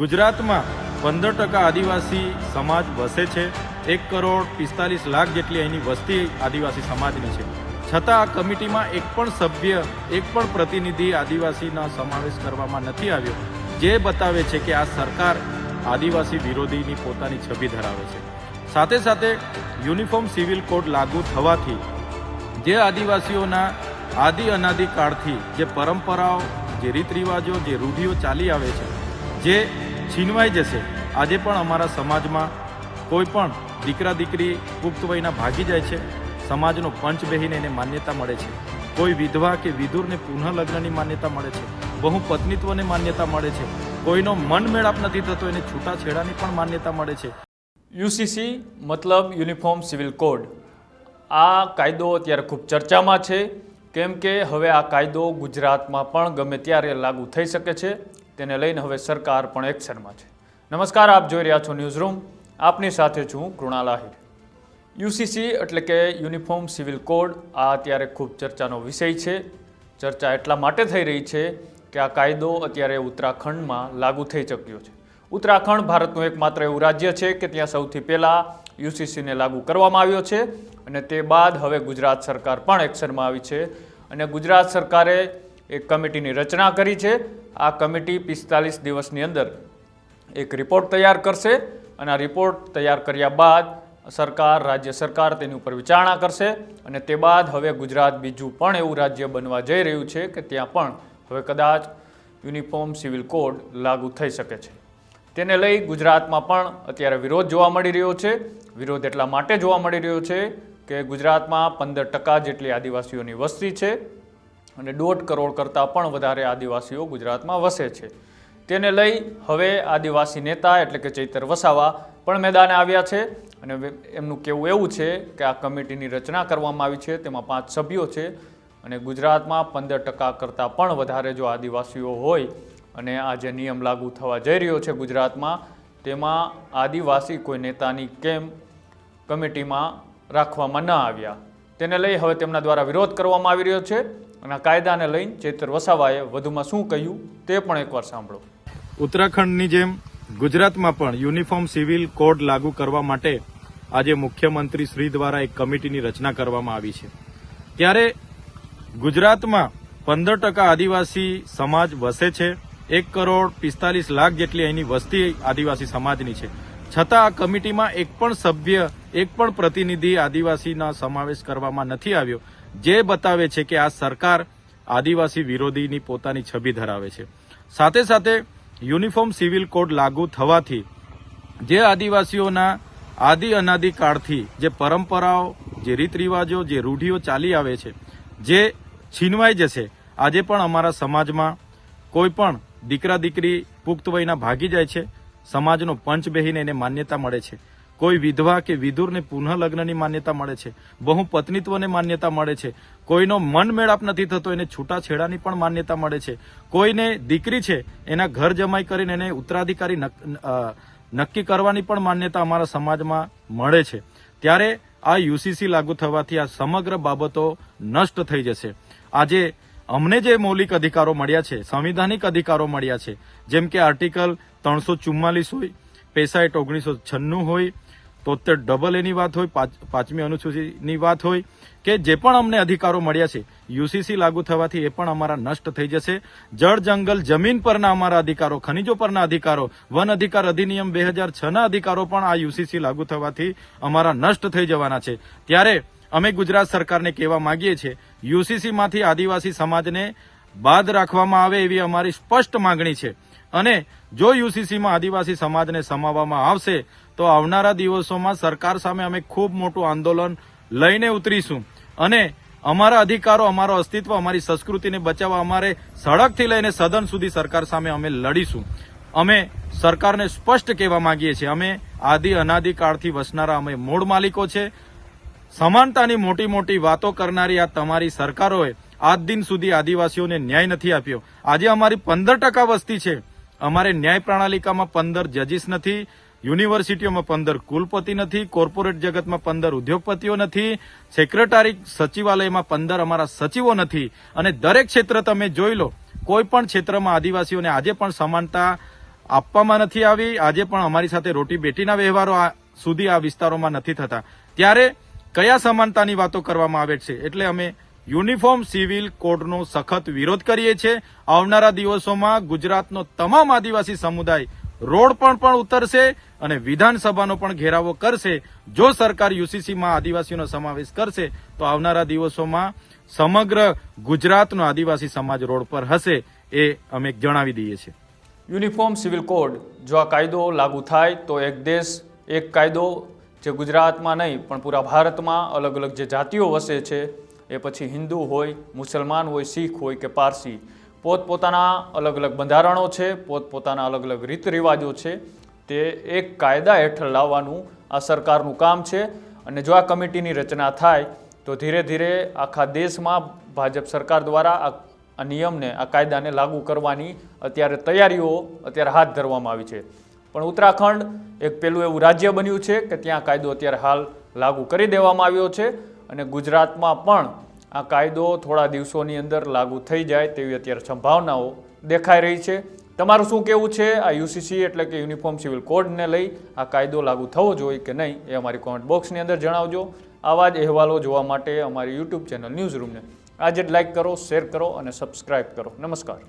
ગુજરાતમાં 15% આદિવાસી સમાજ વસે છે। 1,45,00,000 જેટલી અહીંની વસ્તી આદિવાસી સમાજની છે। છતાં આ કમિટીમાં એક પણ સભ્ય, એક પણ પ્રતિનિધિ આદિવાસીનો સમાવેશ કરવામાં નથી આવ્યો, જે બતાવે છે કે આ સરકાર આદિવાસી વિરોધીની પોતાની છબી ધરાવે છે। સાથે સાથે યુનિફોર્મ સિવિલ કોડ લાગુ થવાથી જે આદિવાસીઓના આદિ અનાદિ કાળથી જે પરંપરાઓ, જે રીત રિવાજો, જે રૂઢિઓ ચાલી આવે છે, જે છીનવાઈ જશે। આજે પણ અમારા સમાજમાં કોઈ પણ દીકરા દીકરી પુખ્ત વયના ભાગી જાય છે, સમાજનો પંચ બેહીને એને માન્યતા મળે છે। કોઈ વિધવા કે વિધુરને પુનઃ લગ્નની માન્યતા મળે છે, બહુપત્નીત્વને માન્યતા મળે છે, કોઈનો મન મેળાપ નથી થતો એને છૂટાછેડાની પણ માન્યતા મળે છે। યુસીસી મતલબ યુનિફોર્મ સિવિલ કોડ, આ કાયદો અત્યારે ખૂબ ચર્ચામાં છે, કેમ કે હવે આ કાયદો ગુજરાતમાં પણ ગમે ત્યારે લાગુ થઈ શકે છે। તેને લઈને હવે સરકાર પણ એક્શનમાં છે। નમસ્કાર, આપ જોઈ રહ્યા છો ન્યૂઝ રૂમ, આપની સાથે છું કૃણાલ આહિર। યુસીસી એટલે કે યુનિફોર્મ સિવિલ કોડ આ અત્યારે ખૂબ ચર્ચાનો વિષય છે। ચર્ચા એટલા માટે થઈ રહી છે કે આ કાયદો અત્યારે ઉત્તરાખંડમાં લાગુ થઈ ચૂક્યો છે। ઉત્તરાખંડ ભારતનું એકમાત્ર એવું રાજ્ય છે કે ત્યાં સૌથી પહેલાં યુસીસીને લાગુ કરવામાં આવ્યો છે અને તે બાદ હવે ગુજરાત સરકાર પણ એક્શનમાં આવી છે અને ગુજરાત સરકારે એક કમિટીની રચના કરી છે। આ કમિટી 45 દિવસની અંદર એક રિપોર્ટ તૈયાર કરશે અને આ રિપોર્ટ તૈયાર કર્યા બાદ સરકાર, રાજ્ય સરકાર તેની ઉપર વિચારણા કરશે અને તે બાદ હવે ગુજરાત બીજું પણ એવું રાજ્ય બનવા જઈ રહ્યું છે કે ત્યાં પણ હવે કદાચ યુનિફોર્મ સિવિલ કોડ લાગુ થઈ શકે છે। તેને લઈ ગુજરાતમાં પણ અત્યારે વિરોધ જોવા મળી રહ્યો છે। વિરોધ એટલા માટે જોવા મળી રહ્યો છે કે ગુજરાતમાં 15% જેટલી આદિવાસીઓની વસ્તી છે અને 1.5 કરોડ કરતાં પણ વધારે આદિવાસીઓ ગુજરાતમાં વસે છે। તેને લઈ હવે આદિવાસી નેતા એટલે કે ચૈતર વસાવા પણ મેદાને આવ્યા છે અને એમનું કહેવું એવું છે કે આ કમિટીની રચના કરવામાં આવી છે, તેમાં 5 સભ્યો છે અને ગુજરાતમાં 15% કરતાં પણ વધારે જો આદિવાસીઓ હોય અને આ જે નિયમ લાગુ થવા જઈ રહ્યો છે ગુજરાતમાં, તેમાં આદિવાસી કોઈ નેતાની કેમ કમિટીમાં રાખવામાં ન આવ્યા, તેને લઈ હવે તેમના દ્વારા વિરોધ કરવામાં આવી રહ્યો છે અને આ કાયદાને લઈને ચૈતર વસાવાએ વધુમાં શું કહ્યું તે પણ એકવાર સાંભળો। ઉત્તરાખંડની જેમ ગુજરાતમાં પણ યુનિફોર્મ સિવિલ કોડ લાગુ કરવા માટે આજે મુખ્યમંત્રી શ્રી દ્વારા એક કમિટીની રચના કરવામાં આવી છે। ત્યારે ગુજરાતમાં 15% આદિવાસી સમાજ વસે છે। 1,45,00,000 જેટલી અહીંની વસ્તી આદિવાસી સમાજની છે। છતાં આ કમિટીમાં એક પણ સભ્ય, એક પણ પ્રતિનિધિ આદિવાસીનો સમાવેશ કરવામાં નથી આવ્યો, જે બતાવે છે કે આ સરકાર આદિવાસી વિરોધીની પોતાની છબી ધરાવે છે। સાથે સાથે યુનિફોર્મ સિવિલ કોડ લાગુ થવાથી જે આદિવાસીઓના આદિ અનાદિ કાળથી જે પરંપરાઓ, જે રીત રિવાજો, જે રૂઢિઓ ચાલી આવે છે, જે છીનવાઈ જશે। આજે પણ અમારા સમાજમાં કોઈ પણ દીકરા દીકરી પુખ્ત વયના ભાગી જાય છે, સમાજનો પંચ બેહીને એને માન્યતા મળે છે, કોઈ વિધવા કે વિધુરને પુનઃ લગ્નની માન્યતા મળે છે, બહુપત્નીત્વને માન્યતા મળે છે, કોઈનો મન મેળાપ નથી થતો એને છૂટાછેડાની પણ માન્યતા મળે છે, કોઈને દીકરી છે એના ઘર જમાઈ કરીને એને ઉત્તરાધિકારી નક્કી કરવાની પણ માન્યતા અમારા સમાજમાં મળે છે। ત્યારે આ યુસીસી લાગુ થવાથી આ સમગ્ર બાબતો નષ્ટ થઈ જશે। આજે અમને જે મૌલિક અધિકારો મળ્યા છે, સંવિધાનિક અધિકારો મળ્યા છે, જેમ કે આર્ટિકલ 344 હોય, પેસા એક્ટ 1996 હોય, 73 એની વાત હોય, 5મી અનુસૂચિની વાત હોય, કે જે પણ અમને અધિકારો મળ્યા છે, યુસીસી લાગુ થવાથી એ પણ અમારા નષ્ટ થઈ જશે। જળ જંગલ જમીન પરના અમારા અધિકારો, ખનિજો પરના અધિકારો, વન અધિકાર અધિનિયમ 2006ના અધિકારો પણ આ યુસીસી લાગુ થવાથી અમારા નષ્ટ થઈ જવાના છે। ત્યારે અમે ગુજરાત સરકારને કહેવા માંગીએ છીએ, યુસીસીમાંથી આદિવાસી સમાજને બાદ રાખવામાં આવે એવી અમારી સ્પષ્ટ માંગણી છે અને જો યુસીસીમાં આદિવાસી સમાજને સમાવવામાં આવશે તો આવનારા દિવસોમાં સરકાર સામે અમે ખૂબ મોટું આંદોલન લઈને ઉતરીશું અને અમારા અધિકારો, અમારો અસ્તિત્વ, અમારી સંસ્કૃતિને બચાવવા અમારે સડકથી લઈને સદન સુધી સરકાર સામે અમે લડીશું। અમે સરકારને સ્પષ્ટ કહેવા માંગીએ છીએ, અમે આદિ અનાદિ કાળથી વસનારા અમે મૂળ માલિકો છે। સમાનતાની મોટી મોટી વાતો કરનારી આ તમારી સરકારોએ આજ દિન સુધી આદિવાસીઓને ન્યાય નથી આપ્યો। આજે અમારી 15% વસ્તી છે, અમારે ન્યાય પ્રણાલિકામાં 15 જજીસ નથી, યુનિવર્સિટીઓમાં 15 કુલપતિ નથી, કોર્પોરેટ જગતમાં 15 ઉદ્યોગપતિઓ નથી, સેક્રેટરી સચિવાલયમાં 15 અમારા સચિવો નથી અને દરેક ક્ષેત્ર તમે જોઈ લો, કોઈ પણ ક્ષેત્રમાં આદિવાસીઓને આજે પણ સમાનતા આપવામાં નથી આવી. આજે પણ અમારી સાથે રોટી બેટીના વ્યવહારો સુધી આ વિસ્તારોમાં નથી થતા. ત્યારે કયા સમાનતાની વાતો કરવામાં આવે છે? એટલે અમે યુનિફોર્મ સિવિલ કોડનો સખત વિરોધ કરીએ છીએ. આવનારા દિવસોમાં ગુજરાતનો તમામ આદિવાસી સમુદાય રોડ પર પણ ઉતરશે અને વિધાનસભાનો પણ ઘેરાવો કરશે. જો સરકાર યુસીસીમાં આદિવાસીનો સમાવેશ કરશે તો આવનારા દિવસોમાં સમગ્ર ગુજરાતનો આદિવાસી સમાજ રોડ પર હશે, એ અમે જણાવી દઈએ છીએ. યુનિફોર્મ સિવિલ કોડ જો આ કાયદો લાગુ થાય તો એક દેશ એક કાયદો, જે ગુજરાતમાં નહીં પણ પૂરા ભારતમાં અલગ અલગ જે જાતિઓ વસે છે, એ પછી હિન્દુ હોય, મુસલમાન હોય, શીખ હોય કે પારસી, પોતપોતાના અલગ અલગ બંધારણો છે, પોતપોતાના અલગ અલગ રીત રિવાજો છે, તે એક કાયદા હેઠળ લાવવાનું આ સરકારનું કામ છે. અને જો આ કમિટીની રચના થાય તો ધીરે ધીરે આખા દેશમાં ભાજપ સરકાર દ્વારા આ નિયમને, આ કાયદાને લાગુ કરવાની અત્યારે તૈયારીઓ હાથ ધરવામાં આવી છે. પણ ઉત્તરાખંડ એક પેલું એવું રાજ્ય બન્યું છે કે ત્યાં કાયદો અત્યારે હાલ લાગુ કરી દેવામાં આવ્યો છે અને ગુજરાતમાં પણ આ કાયદો થોડા દિવસોની અંદર લાગુ થઈ જાય તેવી અત્યારે સંભાવનાઓ દેખાઈ રહી છે. તમારું શું કહેવું છે આ યુસીસી એટલે કે યુનિફોર્મ સિવિલ કોડને લઈ? આ કાયદો લાગુ થવો જોઈએ કે નહીં એ અમારી કોમેન્ટ બોક્સની અંદર જણાવજો. આવા જ અહેવાલો જોવા માટે અમારી યુટ્યુબ ચેનલ ન્યૂઝ રૂમને આજે જ લાઇક કરો, શેર કરો અને સબસ્ક્રાઇબ કરો. નમસ્કાર.